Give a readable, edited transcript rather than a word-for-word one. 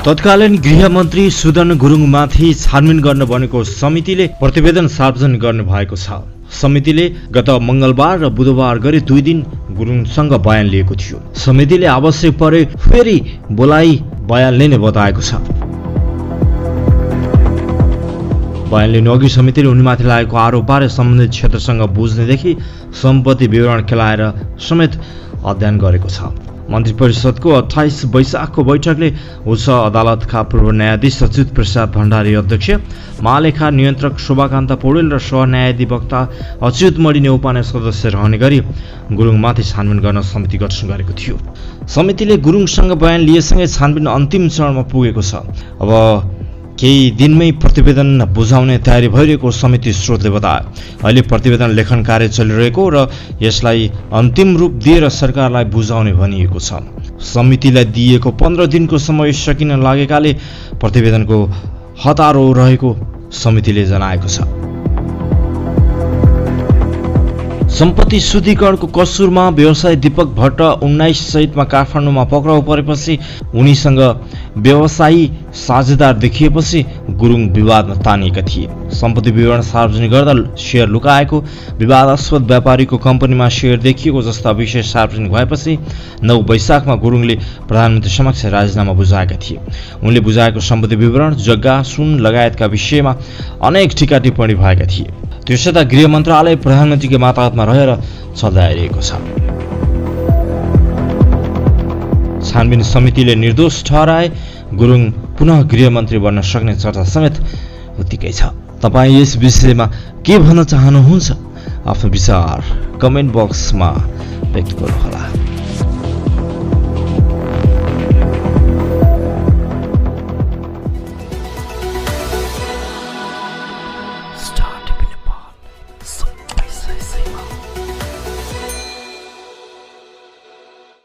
तत्कालीन गृहमन्त्री सुदन गुरुङमाथि छानबिन गर्न बनेको समितिले प्रतिवेदन सार्वजनिक गर्ने भएको छ। समितिले गत मंगलबार र बुधबार गरी 2 दिन गुरुङसँग बयान लिएको थियो। समितिले आवश्यक परे फेरि बोलाई बयान लिने बताएको छ। बयान लिनु अघि समितिले उनीमाथि लागेको आरोपबारे सम्बन्धित क्षेत्रसँग बुझ्नेदेखि सम्पत्ति विवरण खेलाएर समेत अध्ययन गरेको छ। मन्त्री परिषदको 28 वैशाखको बैठकले उच्च अदालतका पूर्व न्यायाधीश अच्युत प्रसाद भण्डारी अध्यक्ष, महालेखा नियन्त्रक शोभाकान्त पौडेल र सहन्यायाधिवक्ता अच्युत मणि नेउपाने सदस्य रहने गरी गुरुङमाथि छानबिन गर्न समिति गठन गरेको थियो। समितिले गुरुङसँग बयान लिएसँगै छानबिन अन्तिम चरणमा पुगेको छ। अब केही दिनमै प्रतिवेदन बुझाउने तयारी भइरहेको समिति स्रोतले बताए। अहिले प्रतिवेदन लेखन कार्य चलिरहेको र यसलाई अन्तिम रूप दिएर सरकारलाई बुझाउने भनिएको छ। समितिलाई दिएको 15 दिनको समय सकिन लागेकाले प्रतिवेदनको हतारो रहेको समितिले जनाएको छ। सम्पत्ति शुद्धिकरणको कसुरमा व्यवसायी दीपक भट्ट 19 सहितमा काठमाडौँमा पक्राउ परेपछि उनीसँग व्यवसायी साझेदार देखिएपछि गुरुङ विवादमा तानिएका थिए। सम्पत्ति विवरण सार्वजनिक गर्दा शेयर लुकाएको, विवादास्पद व्यापारीको कम्पनीमा शेयर देखिएको जस्ता विषय सार्वजनिक भएपछि 9 वैशाखमा गुरुङले प्रधानमन्त्री समक्ष राजीनामा बुझाएका थिए। उनले बुझाएको सम्पत्ति विवरण, जग्गा, सुन लगायतका विषयमा अनेक टीका टिप्पणी भएका थिए। त्यसैता गृह मन्त्रालय प्रधानमन्त्रीको मातहतमा रहेर चल्दै आइरहेको छ। छानबिन समितिले निर्दोष ठहराए गुरुङ पुनः गृहमन्त्री बन्न सक्ने चर्चा समेत उत्तिकै छ। तपाईँ यस विषयमा के भन्न चाहनुहुन्छ? आफ्नो विचार कमेन्ट बक्समा व्यक्त गर्नुहोला।